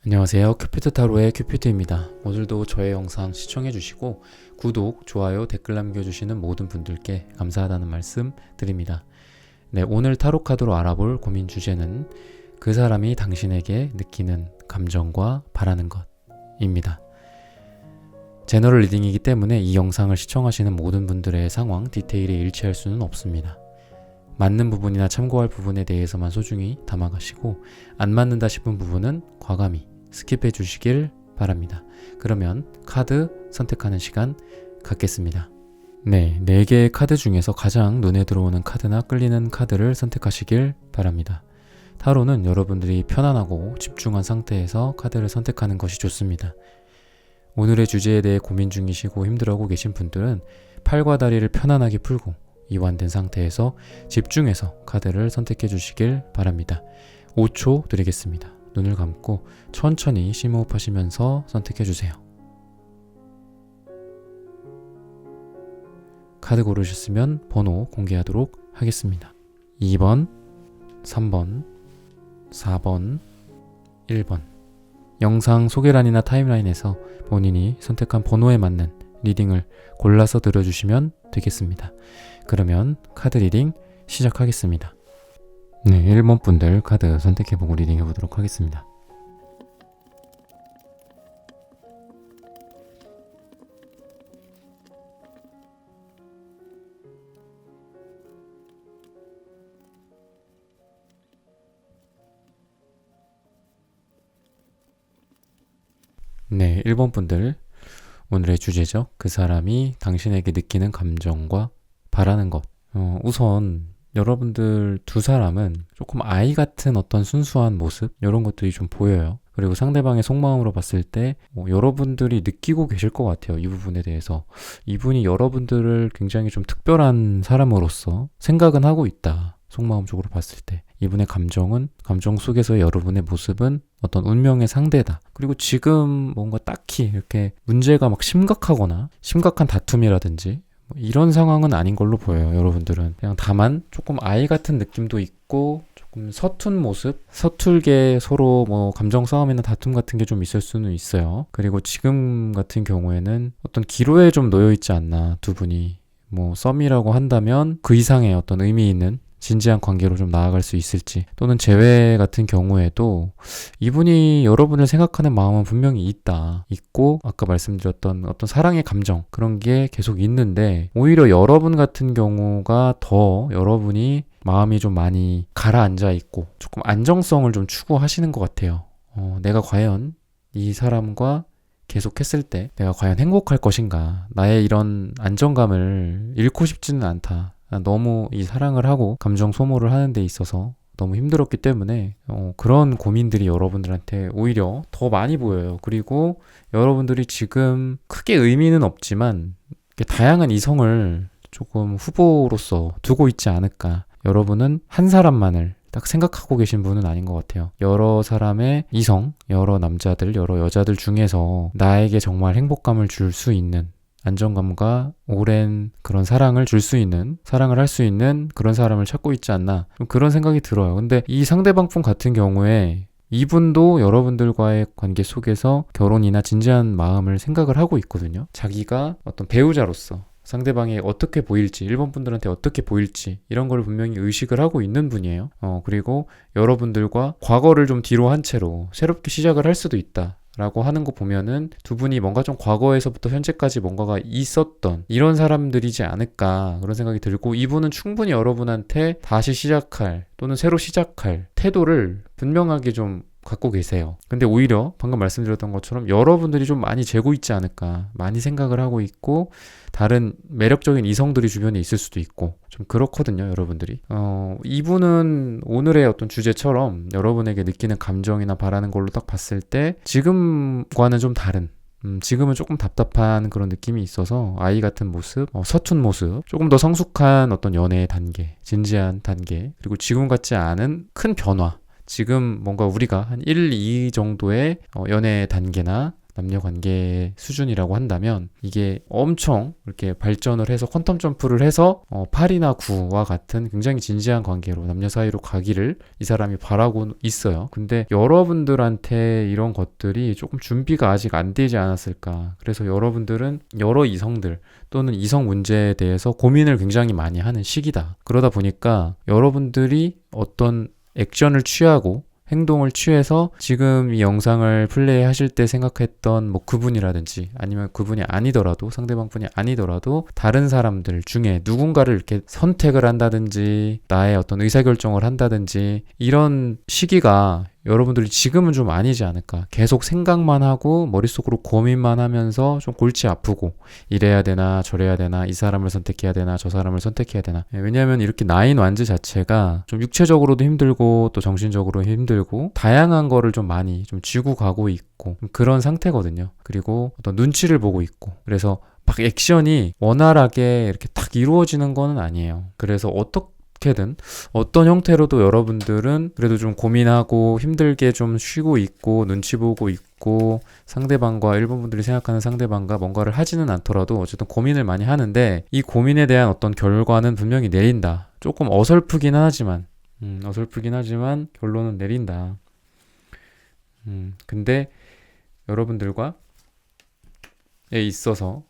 안녕하세요. 큐피트 타로의 큐피트입니다. 오늘도 저의 영상 시청해주시고 구독, 좋아요, 댓글 남겨주시는 모든 분들께 감사하다는 말씀 드립니다. 네, 오늘 타로 카드로 알아볼 고민 주제는 그 사람이 당신에게 느끼는 감정과 바라는 것입니다. 제너럴 리딩이기 때문에 이 영상을 시청하시는 모든 분들의 상황, 디테일에 일치할 수는 없습니다. 맞는 부분이나 참고할 부분에 대해서만 소중히 담아가시고 안 맞는다 싶은 부분은 과감히 스킵해 주시길 바랍니다. 그러면 카드 선택하는 시간 갖겠습니다. 네, 4개의 카드 중에서 가장 눈에 들어오는 카드나 끌리는 카드를 선택하시길 바랍니다. 타로는 여러분들이 편안하고 집중한 상태에서 카드를 선택하는 것이 좋습니다. 오늘의 주제에 대해 고민 중이시고 힘들어하고 계신 분들은 팔과 다리를 편안하게 풀고 이완된 상태에서 집중해서 카드를 선택해 주시길 바랍니다. 5초 드리겠습니다. 눈을 감고 천천히 심호흡 하시면서 선택해 주세요. 카드 고르셨으면 번호 공개하도록 하겠습니다. 2번, 3번, 4번, 1번. 영상 소개란이나 타임라인에서 본인이 선택한 번호에 맞는 리딩을 골라서 들어주시면 되겠습니다. 그러면 카드 리딩 시작하겠습니다. 네, 1번 분들 카드 선택해보고 리딩해보도록 하겠습니다. 네, 1번 분들 오늘의 주제죠. 그 사람이 당신에게 느끼는 감정과 바라는 것. 우선 여러분들 두 사람은 조금 아이 같은 어떤 순수한 모습 이런 것들이 좀 보여요. 그리고 상대방의 속마음으로 봤을 때 여러분들이 느끼고 계실 것 같아요. 이 부분에 대해서 이분이 여러분들을 굉장히 좀 특별한 사람으로서 생각은 하고 있다. 속마음적으로 봤을 때 이분의 감정 속에서의 여러분의 모습은 어떤 운명의 상대다. 그리고 지금 뭔가 딱히 이렇게 문제가 막 심각한 다툼이라든지 이런 상황은 아닌 걸로 보여요. 여러분들은 그냥 다만 조금 아이 같은 느낌도 있고 조금 서툰 모습, 서툴게 서로 감정 싸움이나 다툼 같은 게 좀 있을 수는 있어요. 그리고 지금 같은 경우에는 어떤 기로에 좀 놓여 있지 않나, 두 분이 썸이라고 한다면 그 이상의 어떤 의미 있는 진지한 관계로 좀 나아갈 수 있을지, 또는 재회 같은 경우에도 이분이 여러분을 생각하는 마음은 분명히 있고 아까 말씀드렸던 어떤 사랑의 감정 그런 게 계속 있는데 오히려 여러분 같은 경우가 더 여러분이 마음이 좀 많이 가라앉아 있고 조금 안정성을 좀 추구하시는 것 같아요. 내가 과연 이 사람과 계속했을 때 내가 과연 행복할 것인가, 나의 이런 안정감을 잃고 싶지는 않다. 너무 이 사랑을 하고 감정 소모를 하는 데 있어서 너무 힘들었기 때문에 그런 고민들이 여러분들한테 오히려 더 많이 보여요. 그리고 여러분들이 지금 크게 의미는 없지만 다양한 이성을 조금 후보로서 두고 있지 않을까. 여러분은 한 사람만을 딱 생각하고 계신 분은 아닌 것 같아요. 여러 사람의 이성, 여러 남자들, 여러 여자들 중에서 나에게 정말 행복감을 줄 수 있는, 안정감과 오랜 그런 사랑을 줄 수 있는, 사랑을 할 수 있는 그런 사람을 찾고 있지 않나, 그런 생각이 들어요. 근데 이 상대방분 같은 경우에 이분도 여러분들과의 관계 속에서 결혼이나 진지한 마음을 생각을 하고 있거든요. 자기가 어떤 배우자로서 상대방이 어떻게 보일지, 1번 분들한테 어떻게 보일지 이런 걸 분명히 의식을 하고 있는 분이에요. 그리고 여러분들과 과거를 좀 뒤로 한 채로 새롭게 시작을 할 수도 있다 라고 하는 거 보면은 두 분이 뭔가 좀 과거에서부터 현재까지 뭔가가 있었던 이런 사람들이지 않을까, 그런 생각이 들고, 이분은 충분히 여러분한테 다시 시작할 또는 새로 시작할 태도를 분명하게 좀 갖고 계세요. 근데 오히려 방금 말씀드렸던 것처럼 여러분들이 좀 많이 재고 있지 않을까, 많이 생각을 하고 있고 다른 매력적인 이성들이 주변에 있을 수도 있고 좀 그렇거든요. 여러분들이 이분은 오늘의 어떤 주제처럼 여러분에게 느끼는 감정이나 바라는 걸로 딱 봤을 때 지금과는 좀 다른, 지금은 조금 답답한 그런 느낌이 있어서 아이 같은 모습, 서툰 모습, 조금 더 성숙한 어떤 연애의 단계, 진지한 단계, 그리고 지금 같지 않은 큰 변화, 지금 뭔가 우리가 한 1, 2 정도의 연애 단계나 남녀 관계 수준이라고 한다면 이게 엄청 이렇게 발전을 해서 퀀텀 점프를 해서 8이나 9와 같은 굉장히 진지한 관계로 남녀 사이로 가기를 이 사람이 바라고 있어요. 근데 여러분들한테 이런 것들이 조금 준비가 아직 안 되지 않았을까. 그래서 여러분들은 여러 이성들 또는 이성 문제에 대해서 고민을 굉장히 많이 하는 시기다. 그러다 보니까 여러분들이 어떤 액션을 취하고 행동을 취해서 지금 이 영상을 플레이 하실 때 생각했던 뭐 그분이라든지 아니면 그분이 아니더라도 상대방분이 아니더라도 다른 사람들 중에 누군가를 이렇게 선택을 한다든지 나의 어떤 의사결정을 한다든지 이런 시기가 여러분들이 지금은 좀 아니지 않을까. 계속 생각만 하고 머릿속으로 고민만 하면서 좀 골치 아프고 이래야 되나 저래야 되나 이 사람을 선택해야 되나 저 사람을 선택해야 되나. 왜냐하면 이렇게 나인 완즈 자체가 좀 육체적으로도 힘들고 또 정신적으로 힘들고 다양한 거를 좀 많이 좀 쥐고 가고 있고 그런 상태거든요. 그리고 어떤 눈치를 보고 있고 그래서 막 액션이 원활하게 이렇게 딱 이루어지는 거는 아니에요. 그래서 어떻게든 어떤 형태로도 여러분들은 그래도 좀 고민하고 힘들게 좀 쉬고 있고 눈치 보고 있고 상대방과 일본 분들이 생각하는 상대방과 뭔가를 하지는 않더라도 어쨌든 고민을 많이 하는데 이 고민에 대한 어떤 결과는 분명히 내린다. 조금 어설프긴 하지만 결론은 내린다. 근데 여러분들과 에 있어서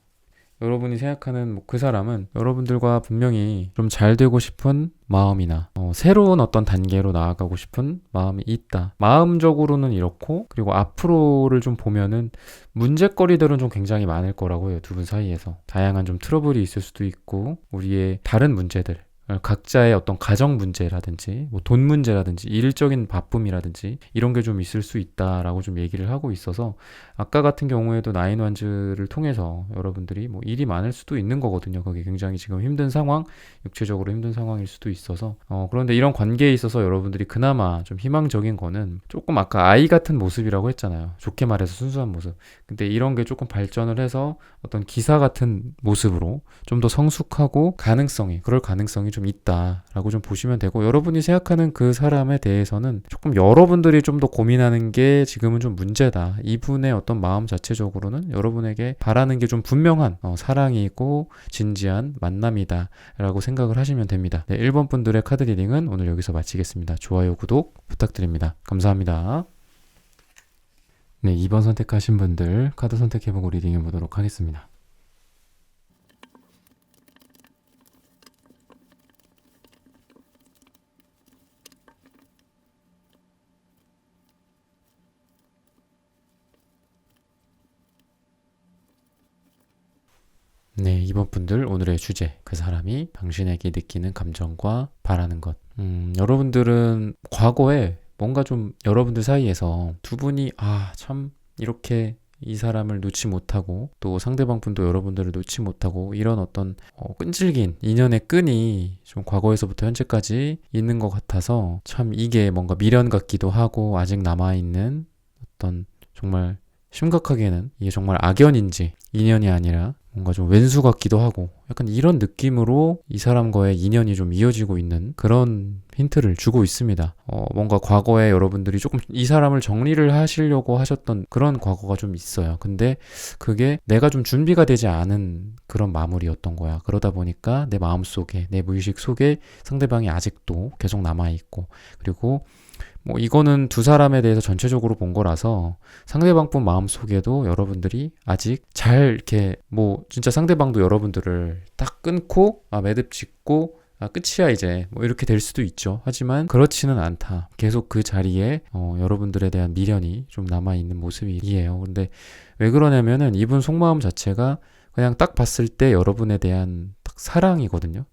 여러분이 생각하는 그 사람은 여러분들과 분명히 좀 잘 되고 싶은 마음이나 새로운 어떤 단계로 나아가고 싶은 마음이 있다. 마음적으로는 이렇고 그리고 앞으로를 좀 보면은 문제거리들은 좀 굉장히 많을 거라고 해요. 두 분 사이에서. 다양한 좀 트러블이 있을 수도 있고 우리의 다른 문제들 각자의 어떤 가정 문제라든지 뭐 돈 문제라든지 일적인 바쁨이라든지 이런 게 좀 있을 수 있다라고 좀 얘기를 하고 있어서 아까 같은 경우에도 나인 완즈를 통해서 여러분들이 뭐 일이 많을 수도 있는 거거든요. 거기 굉장히 지금 힘든 상황, 육체적으로 힘든 상황일 수도 있어서 그런데 이런 관계에 있어서 여러분들이 그나마 좀 희망적인 거는 조금 아까 아이 같은 모습이라고 했잖아요. 좋게 말해서 순수한 모습. 근데 이런 게 조금 발전을 해서 어떤 기사 같은 모습으로 좀 더 성숙하고 그럴 가능성이 좀 있다라고 좀 보시면 되고 여러분이 생각하는 그 사람에 대해서는 조금 여러분들이 좀 더 고민하는 게 지금은 좀 문제다. 이분의 어떤 마음 자체적으로는 여러분에게 바라는 게 좀 분명한 사랑이고 진지한 만남이다 라고 생각을 하시면 됩니다. 네, 1번 분들의 카드 리딩은 오늘 여기서 마치겠습니다. 좋아요, 구독 부탁드립니다. 감사합니다. 네, 2번 선택하신 분들 카드 선택해보고 리딩해 보도록 하겠습니다. 네, 2번 분들 오늘의 주제 그 사람이 당신에게 느끼는 감정과 바라는 것. 여러분들은 과거에 뭔가 좀 여러분들 사이에서 두 분이 참 이렇게 이 사람을 놓지 못하고 또 상대방 분도 여러분들을 놓지 못하고 이런 어떤 끈질긴 인연의 끈이 좀 과거에서부터 현재까지 있는 것 같아서 참 이게 뭔가 미련 같기도 하고 아직 남아있는 어떤 정말 심각하게는 이게 정말 악연인지 인연이 아니라 뭔가 좀 왼수 같기도 하고 약간 이런 느낌으로 이 사람과의 인연이 좀 이어지고 있는 그런 힌트를 주고 있습니다. 뭔가 과거에 여러분들이 조금 이 사람을 정리를 하시려고 하셨던 그런 과거가 좀 있어요. 근데 그게 내가 좀 준비가 되지 않은 그런 마무리였던 거야. 그러다 보니까 내 마음속에 내 무의식 속에 상대방이 아직도 계속 남아있고 그리고 뭐 이거는 두 사람에 대해서 전체적으로 본 거라서 상대방뿐 마음속에도 여러분들이 아직 잘 이렇게 뭐 진짜 상대방도 여러분들을 딱 끊고 매듭 짓고 끝이야 이제 뭐 이렇게 될 수도 있죠. 하지만 그렇지는 않다. 계속 그 자리에 여러분들에 대한 미련이 좀 남아있는 모습이에요. 근데 왜 그러냐면은 이분 속마음 자체가 그냥 딱 봤을 때 여러분에 대한 딱 사랑이거든요.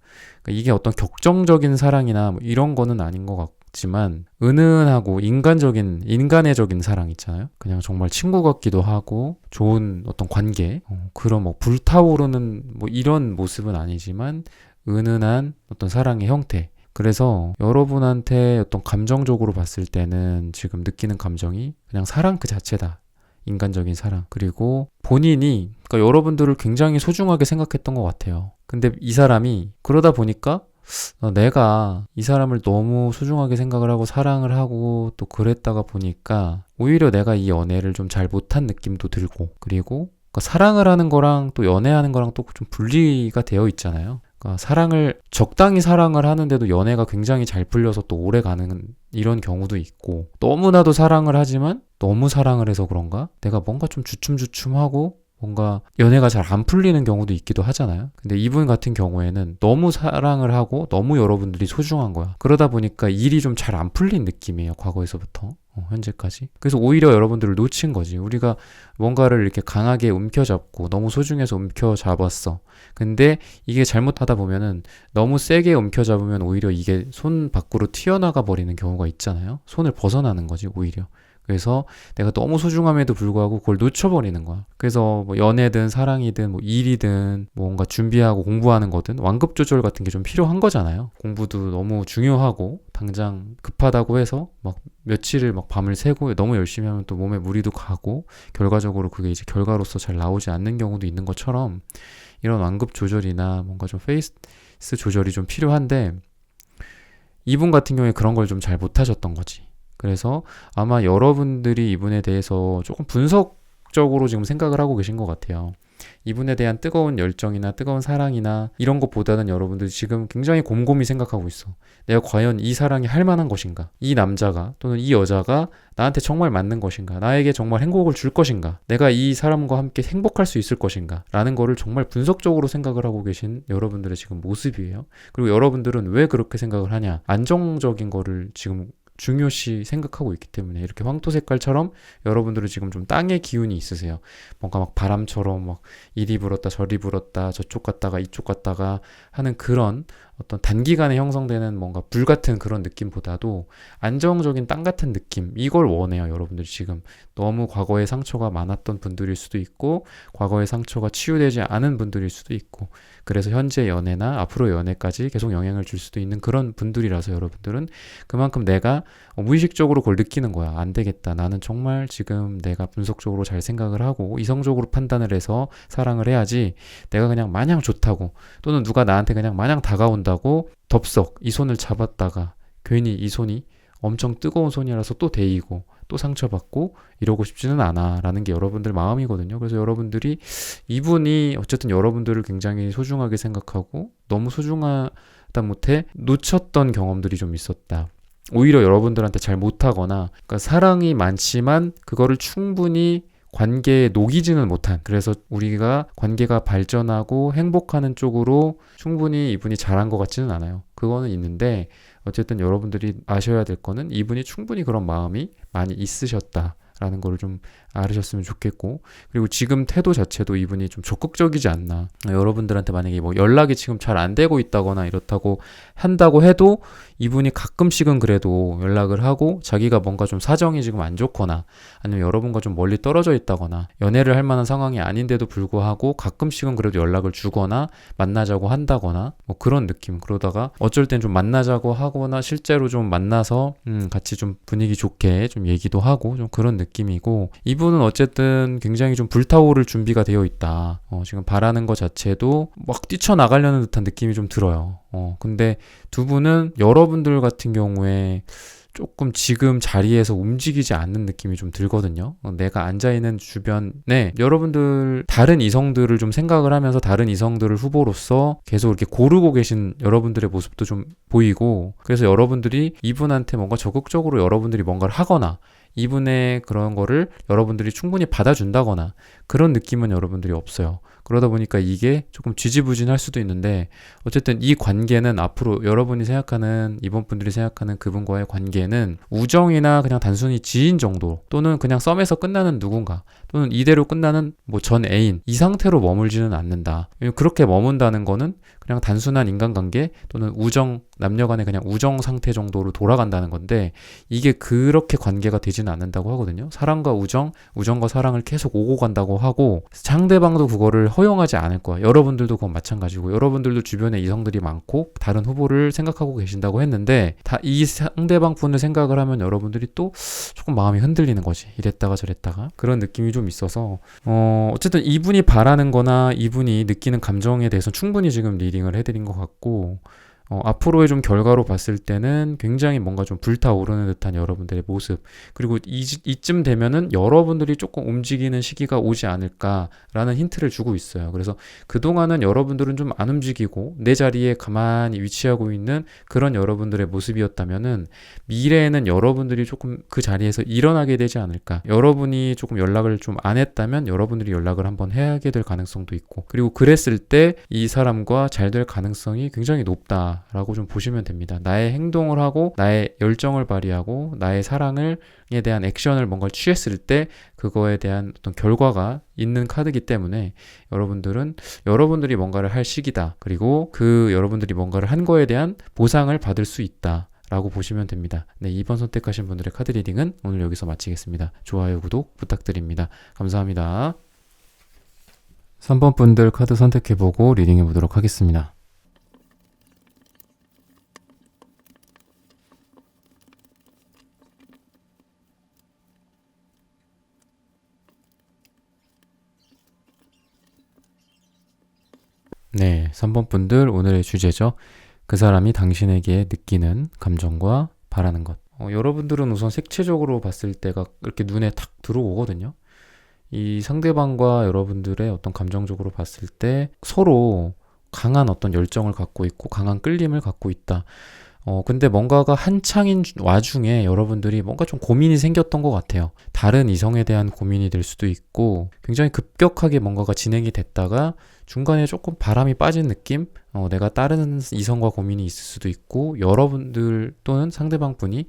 그러니까 이게 어떤 격정적인 사랑이나 뭐 이런 거는 아닌 것 같지만 은은하고 인간애적인 사랑 있잖아요. 그냥 정말 친구 같기도 하고 좋은 어떤 관계 그런 뭐 불타오르는 뭐 이런 모습은 아니지만 은은한 어떤 사랑의 형태. 그래서 여러분한테 어떤 감정적으로 봤을 때는 지금 느끼는 감정이 그냥 사랑 그 자체다. 인간적인 사랑. 그리고 본인이 그러니까 여러분들을 굉장히 소중하게 생각했던 것 같아요. 근데 이 사람이 그러다 보니까 내가 이 사람을 너무 소중하게 생각을 하고 사랑을 하고 또 그랬다가 보니까 오히려 내가 이 연애를 좀 잘 못한 느낌도 들고, 그리고 그러니까 사랑을 하는 거랑 또 연애하는 거랑 또 좀 분리가 되어 있잖아요. 그러니까 적당히 사랑을 하는데도 연애가 굉장히 잘 풀려서 또 오래 가는 이런 경우도 있고, 너무나도 사랑을 하지만 너무 사랑을 해서 그런가? 내가 뭔가 좀 주춤주춤하고 뭔가 연애가 잘 안 풀리는 경우도 있기도 하잖아요. 근데 이분 같은 경우에는 너무 사랑을 하고 너무 여러분들이 소중한 거야. 그러다 보니까 일이 좀 잘 안 풀린 느낌이에요. 과거에서부터 현재까지. 그래서 오히려 여러분들을 놓친 거지. 우리가 뭔가를 이렇게 강하게 움켜잡고 너무 소중해서 움켜잡았어. 근데 이게 잘못하다 보면은 너무 세게 움켜잡으면 오히려 이게 손 밖으로 튀어나가 버리는 경우가 있잖아요. 손을 벗어나는 거지 오히려. 그래서 내가 너무 소중함에도 불구하고 그걸 놓쳐버리는 거야. 그래서 뭐 연애든 사랑이든 뭐 일이든 뭔가 준비하고 공부하는 거든 완급 조절 같은 게 좀 필요한 거잖아요. 공부도 너무 중요하고 당장 급하다고 해서 막 며칠을 막 밤을 새고 너무 열심히 하면 또 몸에 무리도 가고 결과적으로 그게 이제 결과로서 잘 나오지 않는 경우도 있는 것처럼 이런 완급 조절이나 뭔가 좀 페이스 조절이 좀 필요한데 이분 같은 경우에 그런 걸 좀 잘 못하셨던 거지. 그래서 아마 여러분들이 이분에 대해서 조금 분석적으로 지금 생각을 하고 계신 것 같아요. 이분에 대한 뜨거운 열정이나 뜨거운 사랑이나 이런 것보다는 여러분들이 지금 굉장히 곰곰이 생각하고 있어. 내가 과연 이 사랑이 할 만한 것인가? 이 남자가 또는 이 여자가 나한테 정말 맞는 것인가? 나에게 정말 행복을 줄 것인가? 내가 이 사람과 함께 행복할 수 있을 것인가? 라는 거를 정말 분석적으로 생각을 하고 계신 여러분들의 지금 모습이에요. 그리고 여러분들은 왜 그렇게 생각을 하냐? 안정적인 거를 지금 중요시 생각하고 있기 때문에 이렇게 황토 색깔처럼 여러분들은 지금 좀 땅의 기운이 있으세요. 뭔가 막 바람처럼 막 이리 불었다 저리 불었다 저쪽 갔다가 이쪽 갔다가 하는 그런 어떤 단기간에 형성되는 뭔가 불 같은 그런 느낌보다도 안정적인 땅 같은 느낌, 이걸 원해요. 여러분들이 지금 너무 과거에 상처가 많았던 분들일 수도 있고 과거의 상처가 치유되지 않은 분들일 수도 있고, 그래서 현재 연애나 앞으로 연애까지 계속 영향을 줄 수도 있는 그런 분들이라서 여러분들은 그만큼 내가 무의식적으로 그걸 느끼는 거야. 안 되겠다. 나는 정말 지금 내가 분석적으로 잘 생각을 하고 이성적으로 판단을 해서 사랑을 해야지, 내가 그냥 마냥 좋다고 또는 누가 나한테 그냥 마냥 다가온다고 덥석 이 손을 잡았다가 괜히 이 손이 엄청 뜨거운 손이라서 또 데이고 또 상처받고 이러고 싶지는 않아 라는 게 여러분들 마음이거든요. 그래서 여러분들이 이분이 어쨌든 여러분들을 굉장히 소중하게 생각하고 너무 소중하다 못해 놓쳤던 경험들이 좀 있었다. 오히려 여러분들한테 잘 못하거나, 그러니까 사랑이 많지만 그거를 충분히 관계에 녹이지는 못한, 그래서 우리가 관계가 발전하고 행복하는 쪽으로 충분히 이분이 잘한 것 같지는 않아요. 그거는 있는데 어쨌든 여러분들이 아셔야 될 거는 이분이 충분히 그런 마음이 많이 있으셨다라는 거를 좀 알으셨으면 좋겠고, 그리고 지금 태도 자체도 이분이 좀 적극적이지 않나. 여러분들한테 만약에 뭐 연락이 지금 잘 안 되고 있다거나 이렇다고 한다고 해도 이분이 가끔씩은 그래도 연락을 하고 자기가 뭔가 좀 사정이 지금 안 좋거나 아니면 여러분과 좀 멀리 떨어져 있다거나 연애를 할 만한 상황이 아닌데도 불구하고 가끔씩은 그래도 연락을 주거나 만나자고 한다거나 뭐 그런 느낌. 그러다가 어쩔 땐 좀 만나자고 하거나 실제로 좀 만나서 같이 좀 분위기 좋게 좀 얘기도 하고 좀 그런 느낌이고, 이분은 어쨌든 굉장히 좀 불타오를 준비가 되어 있다. 지금 바라는 것 자체도 막 뛰쳐나가려는 듯한 느낌이 좀 들어요. 근데 두 분은 여러분들 같은 경우에 조금 지금 자리에서 움직이지 않는 느낌이 좀 들거든요. 내가 앉아있는 주변에 여러분들 다른 이성들을 좀 생각을 하면서 다른 이성들을 후보로서 계속 이렇게 고르고 계신 여러분들의 모습도 좀 보이고, 그래서 여러분들이 이분한테 뭔가 적극적으로 여러분들이 뭔가를 하거나 이분의 그런 거를 여러분들이 충분히 받아준다거나 그런 느낌은 여러분들이 없어요. 그러다 보니까 이게 조금 지지부진할 수도 있는데, 어쨌든 이 관계는 앞으로 여러분이 생각하는, 이번 분들이 생각하는 그분과의 관계는 우정이나 그냥 단순히 지인 정도 또는 그냥 썸에서 끝나는 누군가 또는 이대로 끝나는 뭐 전 애인 이 상태로 머물지는 않는다. 그렇게 머문다는 거는 그냥 단순한 인간관계 또는 우정, 남녀간의 그냥 우정 상태 정도로 돌아간다는 건데, 이게 그렇게 관계가 되지는 않는다고 하거든요. 사랑과 우정, 우정과 사랑을 계속 오고 간다고 하고 상대방도 그거를 허용하지 않을 거야. 여러분들도 그건 마찬가지고, 여러분들도 주변에 이성들이 많고 다른 후보를 생각하고 계신다고 했는데 다 이 상대방 분을 생각을 하면 여러분들이 또 조금 마음이 흔들리는 거지. 이랬다가 저랬다가 그런 느낌이 좀 있어서 어쨌든 이분이 바라는 거나 이분이 느끼는 감정에 대해서 충분히 지금 리딩을 해드린 것 같고, 앞으로의 좀 결과로 봤을 때는 굉장히 뭔가 좀 불타오르는 듯한 여러분들의 모습, 그리고 이쯤 되면은 여러분들이 조금 움직이는 시기가 오지 않을까라는 힌트를 주고 있어요. 그래서 그동안은 여러분들은 좀 안 움직이고 내 자리에 가만히 위치하고 있는 그런 여러분들의 모습이었다면은 미래에는 여러분들이 조금 그 자리에서 일어나게 되지 않을까. 여러분이 조금 연락을 좀 안 했다면 여러분들이 연락을 한번 해야게 될 가능성도 있고, 그리고 그랬을 때 이 사람과 잘 될 가능성이 굉장히 높다라고 좀 보시면 됩니다. 나의 행동을 하고 나의 열정을 발휘하고 나의 사랑에 대한 액션을 뭔가 취했을 때 그거에 대한 어떤 결과가 있는 카드이기 때문에 여러분들이 뭔가를 할 시기다. 그리고 그 여러분들이 뭔가를 한 거에 대한 보상을 받을 수 있다 라고 보시면 됩니다. 네, 2번 선택하신 분들의 카드 리딩은 오늘 여기서 마치겠습니다. 좋아요, 구독 부탁드립니다. 감사합니다. 3번 분들 카드 선택해보고 리딩해 보도록 하겠습니다. 네, 3번 분들 오늘의 주제죠. 그 사람이 당신에게 느끼는 감정과 바라는 것. 여러분들은 우선 색채적으로 봤을 때가 이렇게 눈에 탁 들어오거든요. 이 상대방과 여러분들의 어떤 감정적으로 봤을 때 서로 강한 어떤 열정을 갖고 있고 강한 끌림을 갖고 있다. 근데 뭔가가 한창인 와중에 여러분들이 뭔가 좀 고민이 생겼던 것 같아요. 다른 이성에 대한 고민이 될 수도 있고, 굉장히 급격하게 뭔가가 진행이 됐다가 중간에 조금 바람이 빠진 느낌? 내가 다른 이성과 고민이 있을 수도 있고, 여러분들 또는 상대방 분이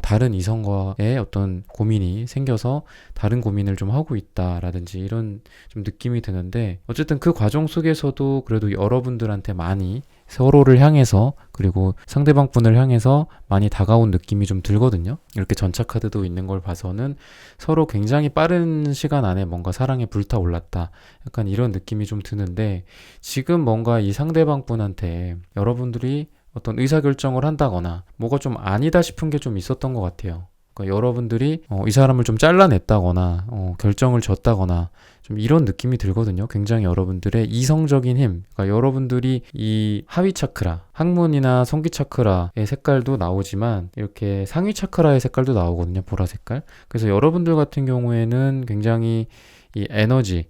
다른 이성과의 어떤 고민이 생겨서 다른 고민을 좀 하고 있다라든지 이런 좀 느낌이 드는데, 어쨌든 그 과정 속에서도 그래도 여러분들한테 많이 서로를 향해서, 그리고 상대방 분을 향해서 많이 다가온 느낌이 좀 들거든요. 이렇게 전차 카드도 있는 걸 봐서는 서로 굉장히 빠른 시간 안에 뭔가 사랑에 불타올랐다, 약간 이런 느낌이 좀 드는데, 지금 뭔가 이 상대방 분한테 여러분들이 어떤 의사결정을 한다거나 뭐가 좀 아니다 싶은 게 좀 있었던 것 같아요. 그러니까 여러분들이 이 사람을 좀 잘라냈다거나 결정을 졌다거나 좀 이런 느낌이 들거든요. 굉장히 여러분들의 이성적인 힘, 그러니까 여러분들이 이 하위 차크라, 항문이나 성기 차크라의 색깔도 나오지만 이렇게 상위 차크라의 색깔도 나오거든요. 보라 색깔. 그래서 여러분들 같은 경우에는 굉장히 이 에너지,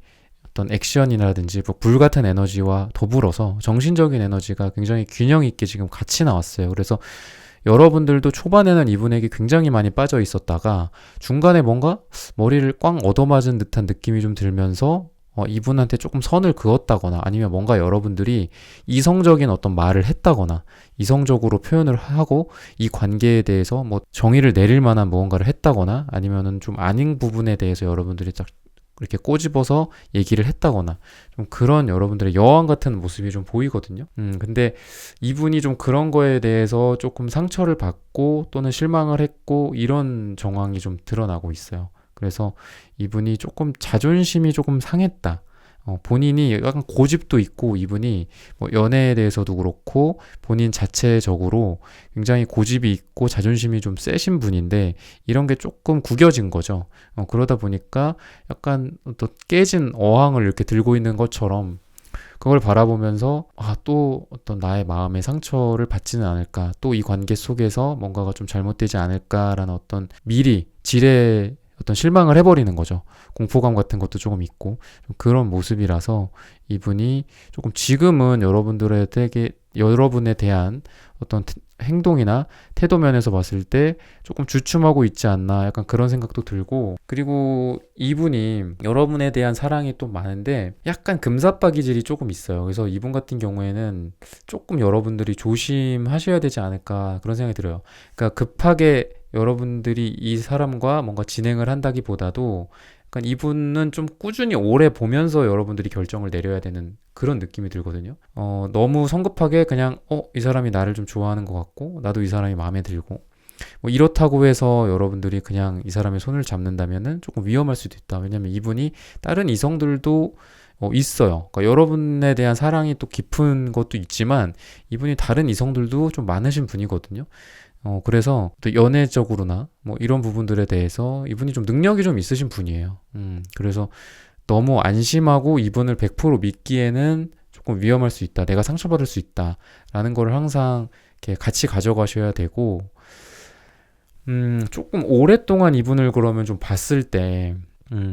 어떤 액션이라든지 뭐 불같은 에너지와 더불어서 정신적인 에너지가 굉장히 균형 있게 지금 같이 나왔어요. 그래서 여러분들도 초반에는 이분에게 굉장히 많이 빠져 있었다가 중간에 뭔가 머리를 꽝 얻어맞은 듯한 느낌이 좀 들면서 이분한테 조금 선을 그었다거나, 아니면 뭔가 여러분들이 이성적인 어떤 말을 했다거나 이성적으로 표현을 하고 이 관계에 대해서 뭐 정의를 내릴 만한 무언가를 했다거나, 아니면은 좀 아닌 부분에 대해서 여러분들이 딱 이렇게 꼬집어서 얘기를 했다거나, 좀 그런 여러분들의 여왕 같은 모습이 좀 보이거든요. 근데 이분이 좀 그런 거에 대해서 조금 상처를 받고 또는 실망을 했고 이런 정황이 좀 드러나고 있어요. 그래서 이분이 조금 자존심이 조금 상했다. 본인이 약간 고집도 있고, 이분이 뭐 연애에 대해서도 그렇고 본인 자체적으로 굉장히 고집이 있고 자존심이 좀 세신 분인데 이런 게 조금 구겨진 거죠. 그러다 보니까 약간 또 깨진 어항을 이렇게 들고 있는 것처럼 그걸 바라보면서 또 어떤 나의 마음의 상처를 받지는 않을까, 또 이 관계 속에서 뭔가가 좀 잘못되지 않을까라는 어떤 미리 지레 어떤 실망을 해버리는 거죠. 공포감 같은 것도 조금 있고 좀 그런 모습이라서 이분이 조금 지금은 여러분에 대한 어떤 행동이나 태도 면에서 봤을 때 조금 주춤하고 있지 않나, 약간 그런 생각도 들고, 그리고 이분이 여러분에 대한 사랑이 또 많은데 약간 금사빠 기질이 조금 있어요. 그래서 이분 같은 경우에는 조금 여러분들이 조심하셔야 되지 않을까 그런 생각이 들어요. 그러니까 급하게 여러분들이 이 사람과 뭔가 진행을 한다기보다도 약간 이분은 좀 꾸준히 오래 보면서 여러분들이 결정을 내려야 되는 그런 느낌이 들거든요. 너무 성급하게 그냥 이 사람이 나를 좀 좋아하는 것 같고 나도 이 사람이 마음에 들고 뭐 이렇다고 해서 여러분들이 그냥 이 사람의 손을 잡는다면은 조금 위험할 수도 있다. 왜냐면 이분이 다른 이성들도 있어요. 그러니까 여러분에 대한 사랑이 또 깊은 것도 있지만 이분이 다른 이성들도 좀 많으신 분이거든요. 그래서 또 연애적으로나 뭐 이런 부분들에 대해서 이분이 좀 능력이 좀 있으신 분이에요. 그래서 너무 안심하고 이분을 100% 믿기에는 조금 위험할 수 있다. 내가 상처받을 수 있다. 라는 거를 항상 이렇게 같이 가져가셔야 되고, 조금 오랫동안 이분을 그러면 좀 봤을 때,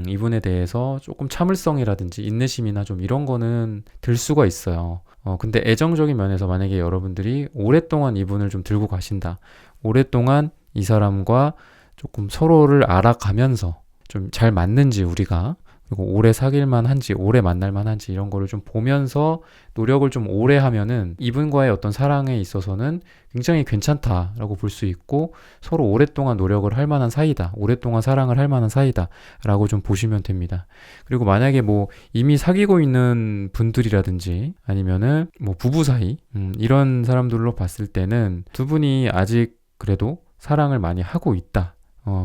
이분에 대해서 조금 참을성이라든지 인내심이나 좀 이런 거는 들 수가 있어요. 근데 애정적인 면에서 만약에 여러분들이 오랫동안 이분을 좀 들고 가신다. 오랫동안 이 사람과 조금 서로를 알아가면서 좀 잘 맞는지 우리가, 그리고 오래 사귈만 한지 오래 만날만 한지 이런 거를 좀 보면서 노력을 좀 오래 하면은 이분과의 어떤 사랑에 있어서는 굉장히 괜찮다라고 볼 수 있고, 서로 오랫동안 노력을 할 만한 사이다, 오랫동안 사랑을 할 만한 사이다 라고 좀 보시면 됩니다. 그리고 만약에 뭐 이미 사귀고 있는 분들이라든지 아니면은 뭐 부부 사이 이런 사람들로 봤을 때는 두 분이 아직 그래도 사랑을 많이 하고 있다.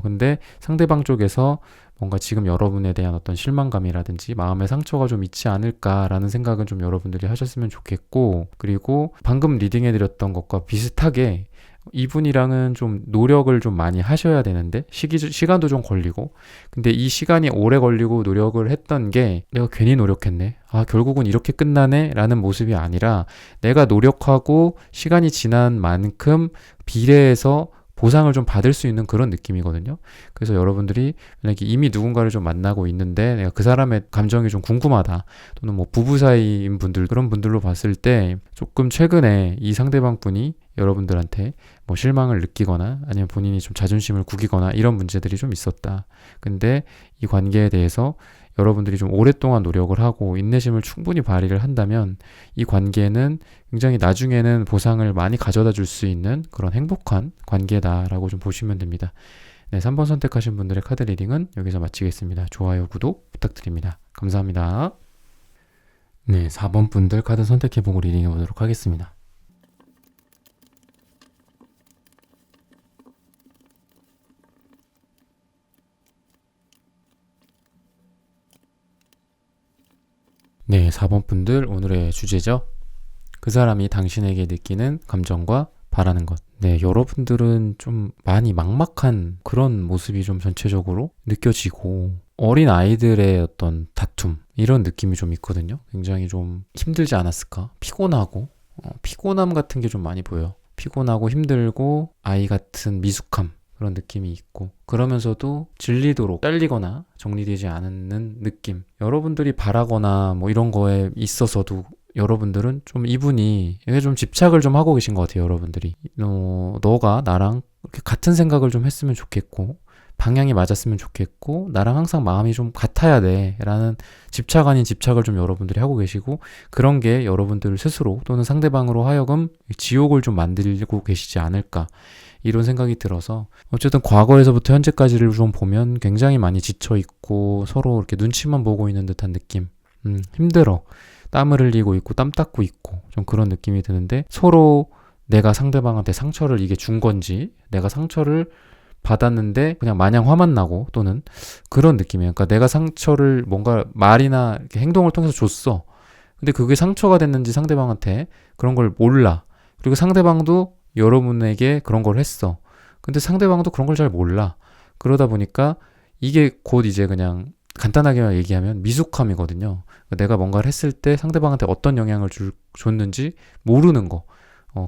근데 상대방 쪽에서 뭔가 지금 여러분에 대한 어떤 실망감이라든지 마음의 상처가 좀 있지 않을까라는 생각은 좀 여러분들이 하셨으면 좋겠고, 그리고 방금 리딩해드렸던 것과 비슷하게 이분이랑은 좀 노력을 좀 많이 하셔야 되는데 시간도 좀 걸리고, 근데 이 시간이 오래 걸리고 노력을 했던 게 내가 괜히 노력했네, 결국은 이렇게 끝나네 라는 모습이 아니라 내가 노력하고 시간이 지난 만큼 비례해서 보상을 좀 받을 수 있는 그런 느낌이거든요. 그래서 여러분들이 만약에 이미 누군가를 좀 만나고 있는데 내가 그 사람의 감정이 좀 궁금하다, 또는 뭐 부부 사이인 분들, 그런 분들로 봤을 때 조금 최근에 이 상대방 분이 여러분들한테 뭐 실망을 느끼거나 아니면 본인이 좀 자존심을 구기거나 이런 문제들이 좀 있었다. 근데 이 관계에 대해서 여러분들이 좀 오랫동안 노력을 하고 인내심을 충분히 발휘를 한다면 이 관계는 굉장히 나중에는 보상을 많이 가져다 줄 수 있는 그런 행복한 관계다라고 좀 보시면 됩니다. 네, 3번 선택하신 분들의 카드 리딩은 여기서 마치겠습니다. 좋아요, 구독 부탁드립니다. 감사합니다. 네, 4번 분들 카드 선택해보고 리딩해 보도록 하겠습니다. 네, 4번 분들 오늘의 주제죠. 그 사람이 당신에게 느끼는 감정과 바라는 것. 네, 여러분들은 좀 많이 막막한 그런 모습이 좀 전체적으로 느껴지고, 어린 아이들의 어떤 다툼 이런 느낌이 좀 있거든요. 굉장히 좀 힘들지 않았을까? 피곤하고 피곤함 같은 게 좀 많이 보여요. 피곤하고 힘들고 아이 같은 미숙함, 그런 느낌이 있고, 그러면서도 질리도록 잘리거나 정리되지 않는 느낌. 여러분들이 바라거나 뭐 이런 거에 있어서도 여러분들은 좀 이분이 이게 좀 집착을 좀 하고 계신 것 같아요. 여러분들이 너가 나랑 이렇게 같은 생각을 좀 했으면 좋겠고, 방향이 맞았으면 좋겠고, 나랑 항상 마음이 좀 같아야 돼 라는 집착 아닌 집착을 좀 여러분들이 하고 계시고, 그런 게 여러분들 스스로 또는 상대방으로 하여금 지옥을 좀 만들고 계시지 않을까, 이런 생각이 들어서, 어쨌든 과거에서부터 현재까지를 좀 보면 굉장히 많이 지쳐있고 서로 이렇게 눈치만 보고 있는 듯한 느낌. 힘들어. 땀을 흘리고 있고 땀 닦고 있고 좀 그런 느낌이 드는데, 서로 내가 상대방한테 상처를 이게 준 건지, 내가 상처를 받았는데 그냥 마냥 화만 나고, 또는 그런 느낌이에요. 그러니까 내가 상처를 뭔가 말이나 이렇게 행동을 통해서 줬어. 근데 그게 상처가 됐는지 상대방한테 그런 걸 몰라. 그리고 상대방도 여러분에게 그런 걸 했어. 근데 상대방도 그런 걸 잘 몰라. 그러다 보니까 이게 곧 이제 그냥 간단하게 얘기하면 미숙함이거든요. 내가 뭔가를 했을 때 상대방한테 어떤 영향을 줬는지 모르는 거.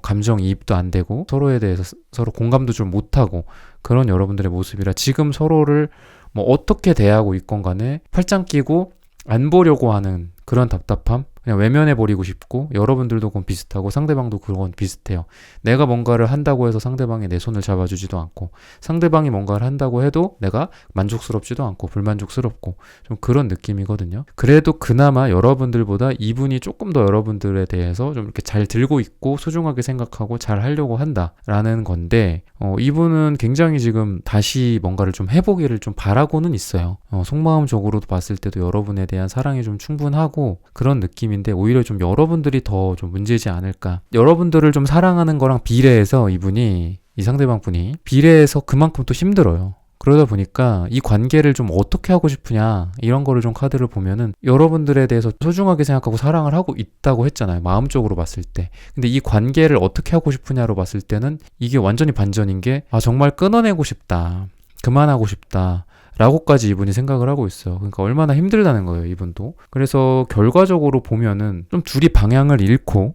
감정이입도 안 되고 서로에 대해서 서로 공감도 좀 못하고, 그런 여러분들의 모습이라 지금 서로를 뭐 어떻게 대하고 있건 간에 팔짱 끼고 안 보려고 하는 그런 답답함, 그냥 외면해버리고 싶고, 여러분들도 그건 비슷하고 상대방도 그건 비슷해요. 내가 뭔가를 한다고 해서 상대방이 내 손을 잡아주지도 않고, 상대방이 뭔가를 한다고 해도 내가 만족스럽지도 않고 불만족스럽고, 좀 그런 느낌이거든요. 그래도 그나마 여러분들보다 이분이 조금 더 여러분들에 대해서 좀 이렇게 잘 들고 있고 소중하게 생각하고 잘 하려고 한다라는 건데, 이분은 굉장히 지금 다시 뭔가를 좀 해보기를 좀 바라고는 있어요. 속마음적으로도 봤을 때도 여러분에 대한 사랑이 좀 충분하고 그런 느낌인데, 오히려 좀 여러분들이 더 좀 문제지 않을까. 여러분들을 좀 사랑하는 거랑 비례해서 이분이, 이 상대방 분이 비례해서 그만큼 또 힘들어요. 그러다 보니까 이 관계를 좀 어떻게 하고 싶으냐, 이런 거를 좀 카드를 보면은 여러분들에 대해서 소중하게 생각하고 사랑을 하고 있다고 했잖아요. 마음적으로 봤을 때. 근데 이 관계를 어떻게 하고 싶으냐로 봤을 때는 이게 완전히 반전인 게, 정말 끊어내고 싶다, 그만하고 싶다 라고까지 이분이 생각을 하고 있어요. 그러니까 얼마나 힘들다는 거예요, 이분도. 그래서 결과적으로 보면은 좀 둘이 방향을 잃고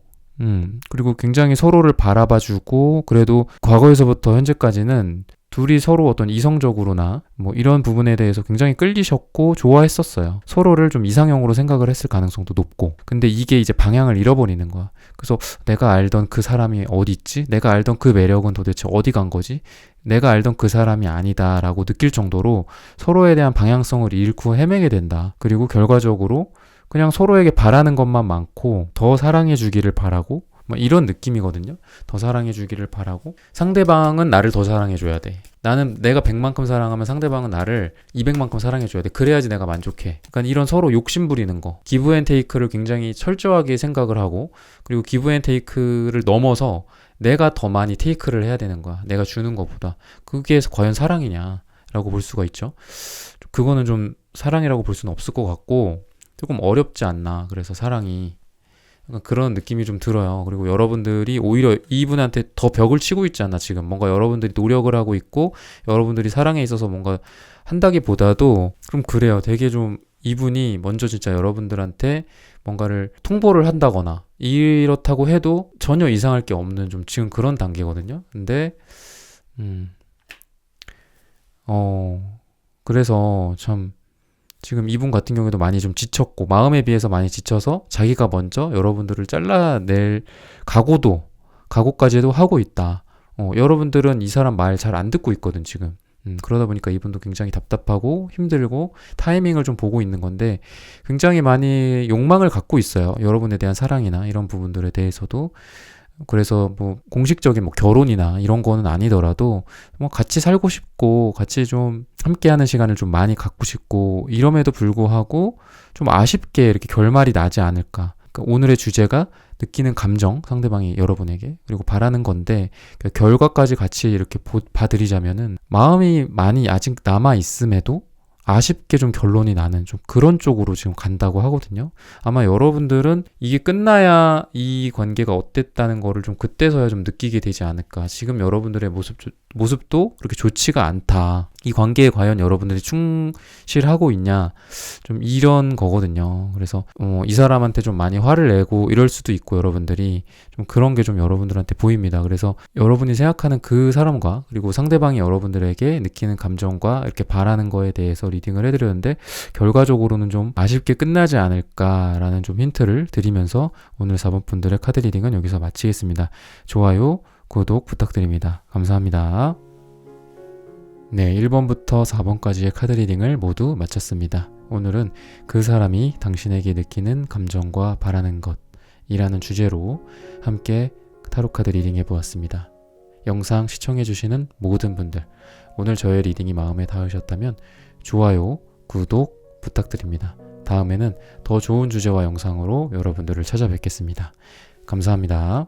그리고 굉장히 서로를 바라봐주고, 그래도 과거에서부터 현재까지는 둘이 서로 어떤 이성적으로나 뭐 이런 부분에 대해서 굉장히 끌리셨고 좋아했었어요. 서로를 좀 이상형으로 생각을 했을 가능성도 높고. 근데 이게 이제 방향을 잃어버리는 거야. 그래서 내가 알던 그 사람이 어디 있지? 내가 알던 그 매력은 도대체 어디 간 거지? 내가 알던 그 사람이 아니다라고 느낄 정도로 서로에 대한 방향성을 잃고 헤매게 된다. 그리고 결과적으로 그냥 서로에게 바라는 것만 많고 더 사랑해 주기를 바라고, 뭐 이런 느낌이거든요. 더 사랑해 주기를 바라고, 상대방은 나를 더 사랑해 줘야 돼. 나는 내가 100만큼 사랑하면 상대방은 나를 200만큼 사랑해 줘야 돼. 그래야지 내가 만족해. 그러니까 이런 서로 욕심 부리는 거, 기브 앤 테이크를 굉장히 철저하게 생각을 하고, 그리고 기브 앤 테이크를 넘어서 내가 더 많이 테이크를 해야 되는 거야. 내가 주는 것보다. 그게 과연 사랑이냐 라고 볼 수가 있죠. 그거는 좀 사랑이라고 볼 수는 없을 것 같고, 조금 어렵지 않나. 그래서 사랑이 그런 느낌이 좀 들어요. 그리고 여러분들이 오히려 이분한테 더 벽을 치고 있지 않나. 지금 뭔가 여러분들이 노력을 하고 있고 여러분들이 사랑에 있어서 뭔가 한다기보다도 좀 그래요. 되게 좀 이분이 먼저 진짜 여러분들한테 뭔가를 통보를 한다거나 이렇다고 해도 전혀 이상할 게 없는 좀 지금 그런 단계거든요. 근데 그래서 참 지금 이분 같은 경우에도 많이 좀 지쳤고, 마음에 비해서 많이 지쳐서 자기가 먼저 여러분들을 잘라낼 각오까지도 하고 있다. 여러분들은 이 사람 말 잘 안 듣고 있거든, 지금. 그러다 보니까 이분도 굉장히 답답하고 힘들고 타이밍을 좀 보고 있는 건데, 굉장히 많이 욕망을 갖고 있어요. 여러분에 대한 사랑이나 이런 부분들에 대해서도. 그래서 뭐 공식적인 뭐 결혼이나 이런 거는 아니더라도 뭐 같이 살고 싶고 같이 좀 함께하는 시간을 좀 많이 갖고 싶고, 이럼에도 불구하고 좀 아쉽게 이렇게 결말이 나지 않을까. 그러니까 오늘의 주제가 느끼는 감정, 상대방이 여러분에게, 그리고 바라는 건데, 그러니까 결과까지 같이 이렇게 봐드리자면은 마음이 많이 아직 남아 있음에도 아쉽게 좀 결론이 나는 좀 그런 쪽으로 지금 간다고 하거든요. 아마 여러분들은 이게 끝나야 이 관계가 어땠다는 거를 좀 그때서야 좀 느끼게 되지 않을까. 지금 여러분들의 모습도 그렇게 좋지가 않다. 이 관계에 과연 여러분들이 충실하고 있냐, 좀 이런 거거든요. 그래서 이 사람한테 좀 많이 화를 내고 이럴 수도 있고, 여러분들이 좀 그런 게 좀 여러분들한테 보입니다. 그래서 여러분이 생각하는 그 사람과, 그리고 상대방이 여러분들에게 느끼는 감정과 이렇게 바라는 거에 대해서 리딩을 해드렸는데, 결과적으로는 좀 아쉽게 끝나지 않을까라는 좀 힌트를 드리면서 오늘 4번 분들의 카드 리딩은 여기서 마치겠습니다. 좋아요, 구독 부탁드립니다. 감사합니다. 네, 1번부터 4번까지의 카드 리딩을 모두 마쳤습니다. 오늘은 그 사람이 당신에게 느끼는 감정과 바라는 것이라는 주제로 함께 타로 카드 리딩 해보았습니다. 영상 시청해주시는 모든 분들, 오늘 저의 리딩이 마음에 닿으셨다면 좋아요, 구독 부탁드립니다. 다음에는 더 좋은 주제와 영상으로 여러분들을 찾아뵙겠습니다. 감사합니다.